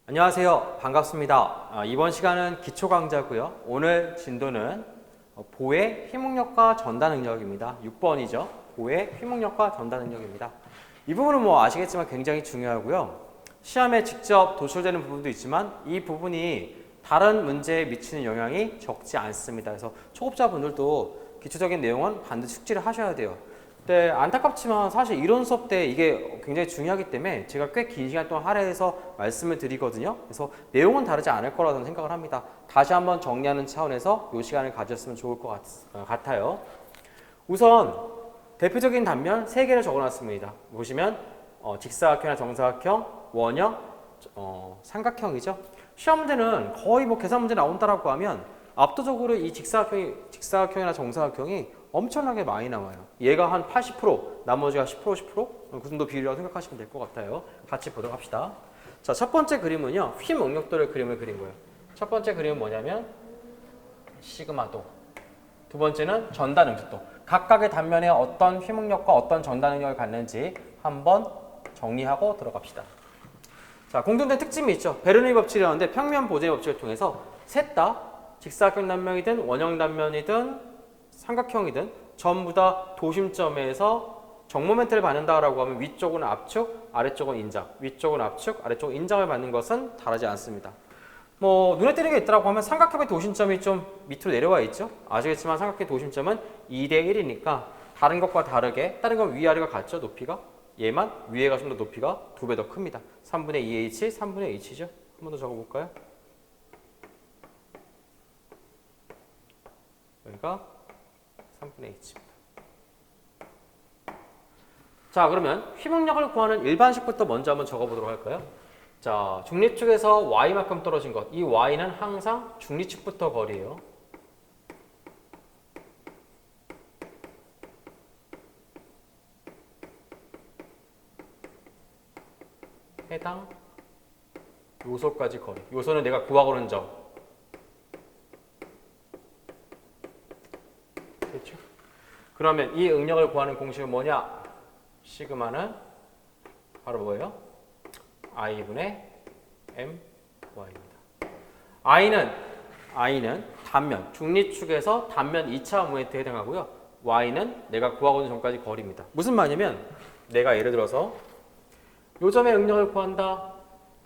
안녕하세요. 반갑습니다. 이번 시간은 기초 강좌고요. 오늘 진도는 보의 휘목력과 전달 능력입니다. 6번이죠. 보의 휘목력과 전달 능력입니다. 이 부분은 아시겠지만 굉장히 중요하고요. 시험에 직접 도출되는 부분도 있지만 이 부분이 다른 문제에 미치는 영향이 적지 않습니다. 그래서 초급자분들도 기초적인 내용은 반드시 숙지를 하셔야 돼요. 네, 안타깝지만 사실 이론 수업 때 이게 굉장히 중요하기 때문에 제가 꽤 긴 시간 동안 할애해서 말씀을 드리거든요. 그래서 내용은 다르지 않을 거라고 생각을 합니다. 다시 한번 정리하는 차원에서 이 시간을 가졌으면 좋을 것 같아요. 우선 대표적인 단면 3개를 적어놨습니다. 보시면 직사각형이나 정사각형, 원형, 삼각형이죠. 시험 문제는 거의 계산 문제 나온다라고 하면 압도적으로 이 직사각형이나 정사각형이 엄청나게 많이 나와요. 얘가 한 80%, 나머지가 10%, 10%? 그 정도 비율이라고 생각하시면 될 것 같아요. 같이 보도록 합시다. 자, 첫 번째 그림은요, 휘목력도를 그림을 그린 거예요. 첫 번째 그림은 뭐냐면 시그마도. 두 번째는 전달 능력도. 각각의 단면에 어떤 휘목력과 어떤 전달 능력을 갖는지 한번 정리하고 들어갑시다. 자, 공통된 특징이 있죠. 베르누이 법칙이라는데 평면 보존의 법칙을 통해서 셋 다 직사각형 단면이든 원형 단면이든 삼각형이든 전부 다 도심점에서 정모멘트를 받는다라고 하면 위쪽은 압축, 아래쪽은 인장, 위쪽은 압축, 아래쪽은 인장을 받는 것은 다르지 않습니다. 눈에 띄는 게 있더라고 하면 삼각형의 도심점이 좀 밑으로 내려와 있죠. 아시겠지만 삼각형의 도심점은 2대 1이니까 다른 것과 다르게 다른 건 위아래가 같죠. 높이가. 얘만 위에가 좀 더 높이가 2배 더 큽니다. 3분의 2h, 3분의 h죠. 한 번 더 적어볼까요? 여기가 3분의 h입니다. 자, 그러면 휘목력을 구하는 일반식부터 먼저 한번 적어보도록 할까요? 자, 중립축에서 y만큼 떨어진 것. 이 y는 항상 중립축부터 거리예요. 해당 요소까지 거리. 요소는 내가 구하고는 점. 됐죠? 그러면 이 응력을 구하는 공식은 뭐냐? 시그마는 바로 뭐예요? i분의 my입니다. i는 단면, 중립축에서 단면 2차 모멘트에 해당하고요. y는 내가 구하고 있는 점까지 거리입니다. 무슨 말이냐면 내가 예를 들어서 요 점의 응력을 구한다.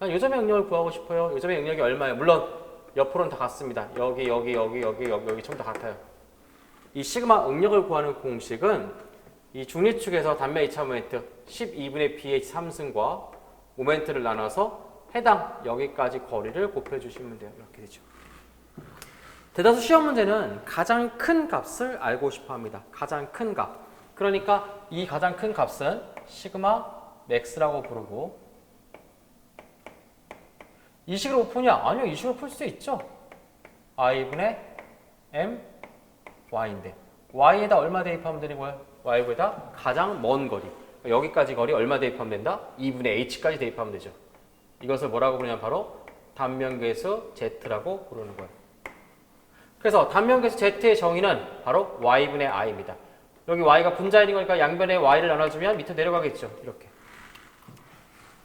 요 점의 응력을 구하고 싶어요. 요 점의 응력이 얼마예요? 물론 옆으로는 다 같습니다. 여기 전부 다 같아요. 이 시그마 응력을 구하는 공식은 이 중립축에서 단면 2차 모멘트 12분의 ph 3승과 모멘트를 나눠서 해당 여기까지 거리를 곱해주시면 돼요. 이렇게 되죠. 대다수 시험 문제는 가장 큰 값을 알고 싶어 합니다. 가장 큰 값. 그러니까 이 가장 큰 값은 시그마 맥스라고 부르고 이 식으로 푸냐? 아니요. 이 식으로 풀 수 있죠. i분의 m y인데 y에다 얼마 대입하면 되는 거예요? y보다 가장 먼 거리. 여기까지 거리 얼마 대입하면 된다? 2분의 h까지 대입하면 되죠. 이것을 뭐라고 부르냐면 바로 단면계수 z라고 부르는 거예요. 그래서 단면계수 z의 정의는 바로 y분의 i입니다. 여기 y가 분자인 거니까 양변에 y를 나눠주면 밑으로 내려가겠죠. 이렇게.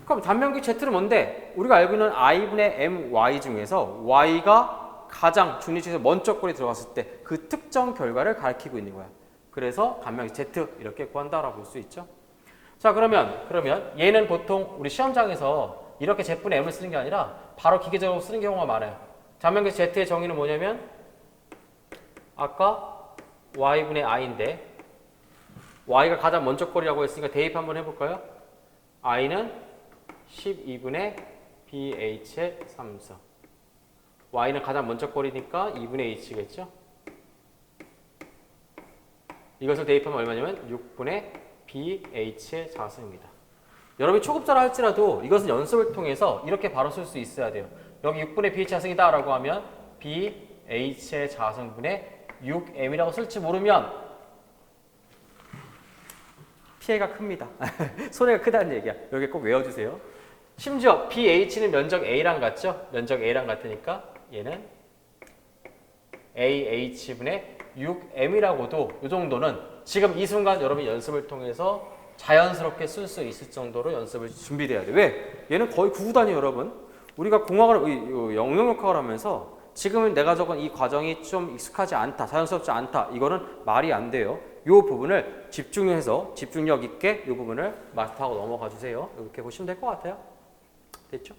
그럼 단면계 z는 뭔데? 우리가 알고 있는 i분의 my 중에서 y가 가장 중립축에서 먼저 거리 들어갔을 때 그 특정 결과를 가리키고 있는 거야. 그래서 단면계 z 이렇게 구한다라고 볼 수 있죠. 자, 그러면 얘는 보통 우리 시험장에서 이렇게 z분의 m을 쓰는 게 아니라 바로 기계적으로 쓰는 경우가 많아요. 단면계 z의 정의는 뭐냐면 아까 y분의 i인데 y가 가장 먼저 거리라고 했으니까 대입 한번 해볼까요? i는 12분의 bh의 3성. y는 가장 먼저 거리니까 2분의 h겠죠? 이것을 대입하면 얼마냐면 6분의 bh의 4승입니다. 여러분이 초급자라 할지라도 이것은 연습을 통해서 이렇게 바로 쓸 수 있어야 돼요. 여기 6분의 bh의 4승이다 라고 하면 bh의 4승분의 6m이라고 쓸지 모르면 피해가 큽니다. 손해가 크다는 얘기야. 여기 꼭 외워주세요. 심지어 BH는 면적 A랑 같죠? 면적 A랑 같으니까 얘는 AH분의 6M이라고도 이 정도는 지금 이 순간 여러분이 연습을 통해서 자연스럽게 쓸 수 있을 정도로 연습을 준비돼야 돼. 왜? 얘는 거의 구구단위에요, 여러분. 우리가 공학을 영역학을 하면서 지금은 내가 적은 이 과정이 좀 익숙하지 않다, 자연스럽지 않다, 이거는 말이 안 돼요. 이 부분을 집중해서 집중력 있게 이 부분을 마스터하고 넘어가 주세요. 이렇게 보시면 될 것 같아요. 됐죠?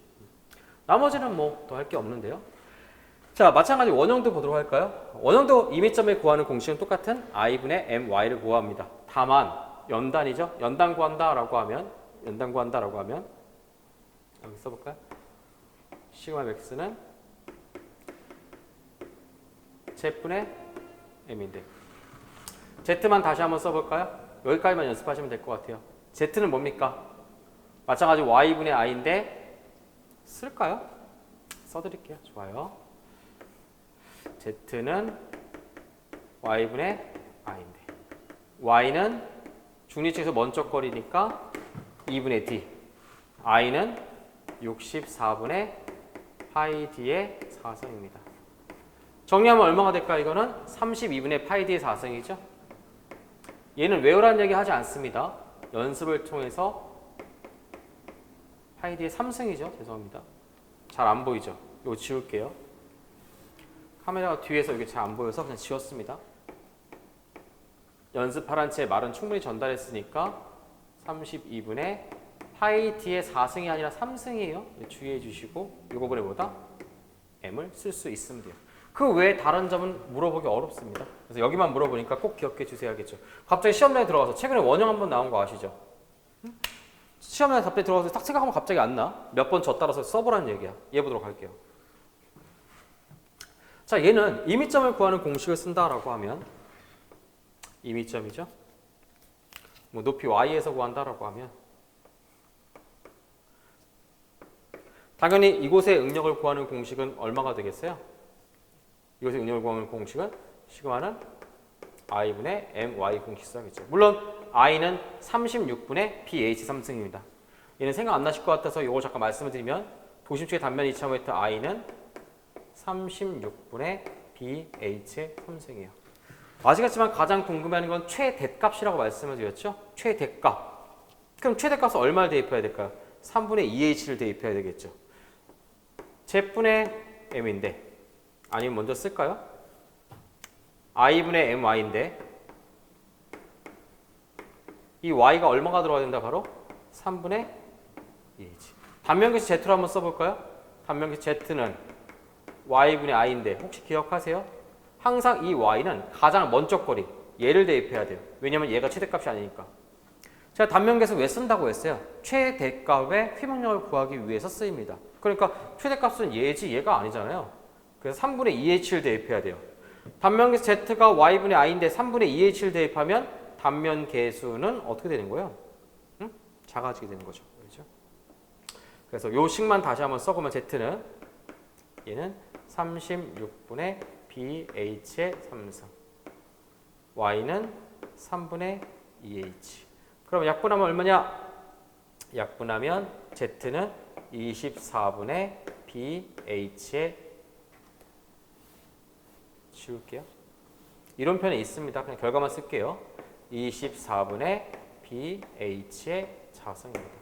나머지는 뭐 더 할 게 없는데요. 자, 마찬가지 원형도 보도록 할까요? 원형도 임의점을 구하는 공식은 똑같은 i분의 my를 구합니다. 다만 연단이죠. 연단 구한다라고 하면 여기 써볼까요? 시그마 맥스는 z분의 m인데 z만 다시 한번 써볼까요? 여기까지만 연습하시면 될 것 같아요. z는 뭡니까? 마찬가지 y분의 i인데 쓸까요? 써드릴게요. 좋아요. z는 y분의 i인데 y는 중립측에서 먼저 거리니까 2분의 d, i는 64분의 파이 d의 4승입니다. 정리하면 얼마가 될까? 이거는 32분의 파이 d의 4승이죠. 얘는 외우라는 얘기 하지 않습니다. 연습을 통해서 파이 d의 3승이죠. 죄송합니다. 잘 안 보이죠? 이거 지울게요. 카메라가 뒤에서 이게 잘 안 보여서 그냥 지웠습니다. 연습하란 채 말은 충분히 전달했으니까 32분의 파이 d의 4승이 아니라 3승이에요. 주의해 주시고 이 부분에 뭐다? m을 쓸 수 있으면 돼요. 그 외에 다른 점은 물어보기 어렵습니다. 그래서 여기만 물어보니까 꼭 기억해 주셔야겠죠. 갑자기 시험장에 들어가서 최근에 원형 한번 나온 거 아시죠? 시험장에 갑자기 들어가서 딱 생각하면 갑자기 안 나. 몇 번 저 따라서 써보라는 얘기야. 얘 보도록 할게요. 자, 얘는 임의점을 구하는 공식을 쓴다라고 하면 임의점이죠. 뭐 높이 y에서 구한다라고 하면 당연히 이곳의 응력을 구하는 공식은 얼마가 되겠어요? 이곳의 응력을 구하는 공식은 시그마는 i분의 my 공식 써야겠죠. 물론 i는 36분의 bh3승입니다. 얘는 생각 안 나실 것 같아서 이거 잠깐 말씀을 드리면 도심축의 단면 2차모메트 i는 36분의 bh3승이에요. 아시겠지만 가장 궁금해하는 건 최대값이라고 말씀을 드렸죠. 최대값. 그럼 최대값은 얼마를 대입해야 될까요? 3분의 2h를 대입해야 되겠죠. z분의 m인데 아니면 먼저 쓸까요? i분의 my인데 이 y가 얼마가 들어가야 된다? 바로 3분의 2h. 단면계수 z로 한번 써볼까요? 단면계수 z는 y분의 i인데 혹시 기억하세요? 항상 이 y는 가장 먼저 거리 얘를 대입해야 돼요. 왜냐면 얘가 최대값이 아니니까. 제가 단면계수 왜 쓴다고 했어요? 최대값의 휘문력을 구하기 위해서 쓰입니다. 그러니까 최대값은 얘지 얘가 아니잖아요. 그래서 3분의 2h를 대입해야 돼요. 단면계수 z가 y분의 i인데 3분의 2h를 대입하면 단면계수는 어떻게 되는 거예요? 응? 작아지게 되는 거죠. 그렇죠? 그래서 요 식만 다시 한번 써보면 z는 얘는 36분의 bh의 3승 y는 3분의 2h. 그럼 약분하면 얼마냐? 약분하면 z는 24분의 bh의 지울게요. 이론편에 있습니다. 그냥 결과만 쓸게요. 24분의 bh의 4승입니다.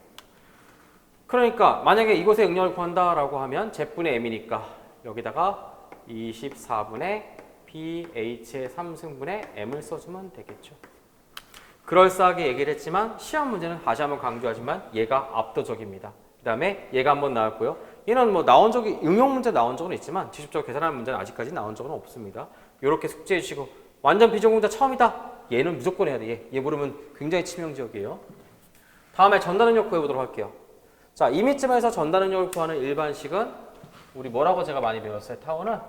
그러니까 만약에 이곳의 응력을 구한다라고 하면 z분의 m이니까 여기다가 24분의 bh의 3승분의 m을 써주면 되겠죠. 그럴싸하게 얘기를 했지만 시험 문제는 다시 한번 강조하지만 얘가 압도적입니다. 그 다음에 얘가 한번 나왔고요. 얘는 뭐 나온 적이 응용 문제 나온 적은 있지만 지식적으로 계산하는 문제는 아직까지 나온 적은 없습니다. 이렇게 숙제해 주시고 완전 비전공자 처음이다. 얘는 무조건 해야 돼. 얘 모르면 굉장히 치명적이에요. 다음에 전단능력 구해보도록 할게요. 자, 임의점에서 전단능력을 구하는 일반식은 우리 뭐라고 제가 많이 배웠어요? 타워는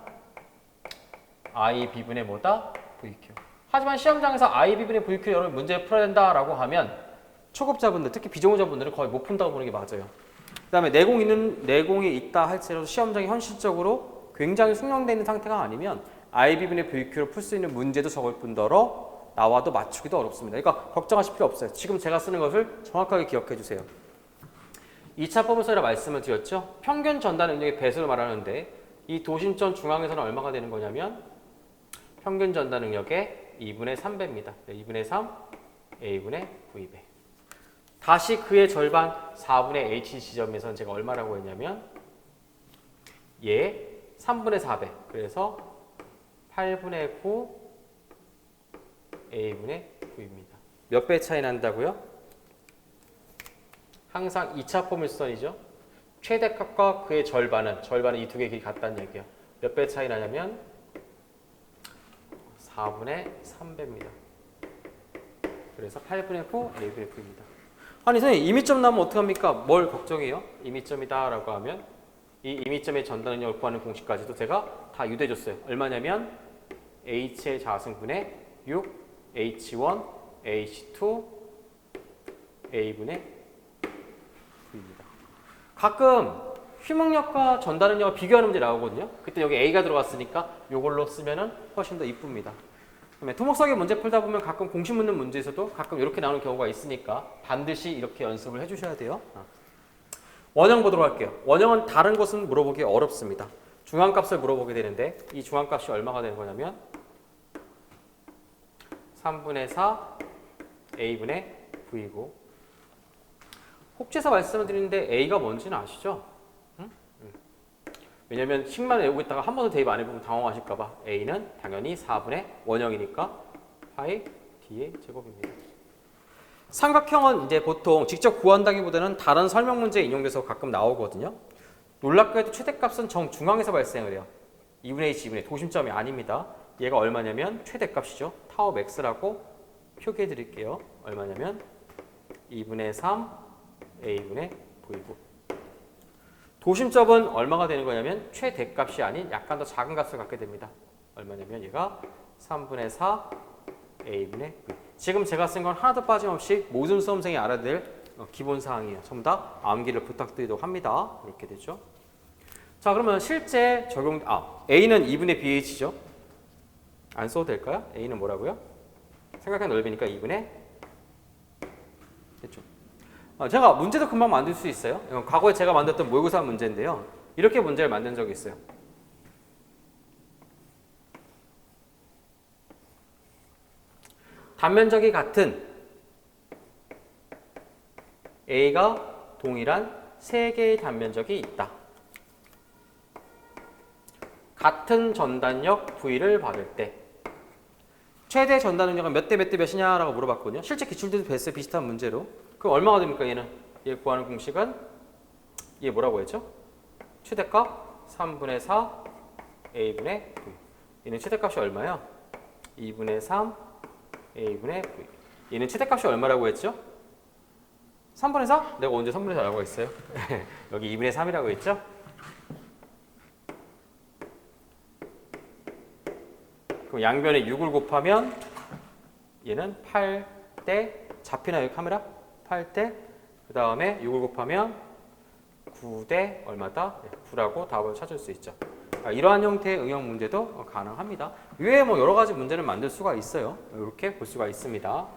IB분의 뭐다? VQ. 하지만 시험장에서 IB분의 VQ 여러분 문제를 풀어야 된다라고 하면 초급자분들, 특히 비전공자분들은 거의 못 푼다고 보는 게 맞아요. 그 다음에 내공이 있다 할지라도 시험장이 현실적으로 굉장히 숙련되어 있는 상태가 아니면 IB분의 VQ를 풀 수 있는 문제도 적을 뿐더러 나와도 맞추기도 어렵습니다. 그러니까 걱정하실 필요 없어요. 지금 제가 쓰는 것을 정확하게 기억해 주세요. 2차 포문서라 말씀을 드렸죠. 평균 전달 능력의 배수를 말하는데 이 도심점 중앙에서는 얼마가 되는 거냐면 평균 전달 능력의 2분의 3배입니다. 2분의 3 A분의 V배. 다시 그의 절반 4분의 H 지점에서는 제가 얼마라고 했냐면 얘 3분의 4배. 그래서 8분의 9 a분의 9입니다. 몇 배 차이 난다고요? 항상 2차 포물선이죠. 최대값과 그의 절반은 이 두 개의 길이 같다는 얘기예요. 몇 배 차이 나냐면 4분의 3배입니다. 그래서 8분의 9 a분의 9입니다. 아니 선생님 임의점 나오면 어떡합니까? 뭘 걱정해요? 임의점이다 라고 하면 이 임의점의 전달 능력을 구하는 공식까지도 제가 다 유도해줬어요. 얼마냐면 h의 자승분의 6 h1 h2 a분의 9입니다. 가끔 휘목력과 전달 능력을 비교하는 문제 나오거든요. 그때 여기 a가 들어갔으니까 이걸로 쓰면은 훨씬 더 이쁩니다. 그다음에 토목사기 문제 풀다 보면 가끔 공식 묻는 문제에서도 가끔 이렇게 나오는 경우가 있으니까 반드시 이렇게 연습을 해주셔야 돼요. 원형 보도록 할게요. 원형은 다른 것은 물어보기 어렵습니다. 중앙값을 물어보게 되는데 이 중앙값이 얼마가 되는 거냐면 3분의 4 a분의 9이고 혹지해서 말씀을 드리는데 a가 뭔지는 아시죠? 왜냐면 식만 외우고 있다가 한 번도 대입 안 해보면 당황하실까봐 a는 당연히 4분의 원형이니까 파이 d의 제곱입니다. 삼각형은 이제 보통 직접 구한다기보다는 다른 설명 문제에 인용돼서 가끔 나오거든요. 놀랍게도 최대값은 정중앙에서 발생을 해요. 2분의 h, 2분의 도심점이 아닙니다. 얘가 얼마냐면 최대값이죠. 타워 max라고 표기해 드릴게요. 얼마냐면 2분의 3 a분의 9이고 도심점은 얼마가 되는 거냐면 최대값이 아닌 약간 더 작은 값을 갖게 됩니다. 얼마냐면 얘가 3분의 4 a분의 9. 지금 제가 쓴 건 하나도 빠짐없이 모든 수험생이 알아야 될 기본 사항이에요. 전부 다 암기를 부탁드리도록 합니다. 이렇게 되죠. 자, 그러면 실제 적용 a는 2분의 bh죠. 안 써도 될까요? a는 뭐라고요? 삼각형 넓이니까 2분의 됐죠. 제가 문제도 금방 만들 수 있어요. 이건 과거에 제가 만들었던 모의고사 문제인데요. 이렇게 문제를 만든 적이 있어요. 단면적이 같은 A가 동일한 3개의 단면적이 있다. 같은 전단력 V를 받을 때 최대 전단 능력은 몇 대 몇 대 몇이냐라고 물어봤거든요. 실제 기출들도 뵀어요. 비슷한 문제로. 그럼 얼마가 됩니까? 얘는? 얘 구하는 공식은 얘 뭐라고 했죠? 최대값 3분의 4 a분의 v. 얘는 최대값이 얼마야? 2분의 3 a분의 v. 얘는 최대값이 얼마라고 했죠? 3분의 4? 내가 언제 3분의 4라고 했어요? 여기 2분의 3이라고 했죠? 그럼 양변에 6을 곱하면 얘는 8대 잡히나요? 여기 카메라? 8대 그 다음에 6을 곱하면 9대 얼마다? 9라고 답을 찾을 수 있죠. 이러한 형태의 응용 문제도 가능합니다. 이외에 뭐 여러 가지 문제를 만들 수가 있어요. 이렇게 볼 수가 있습니다.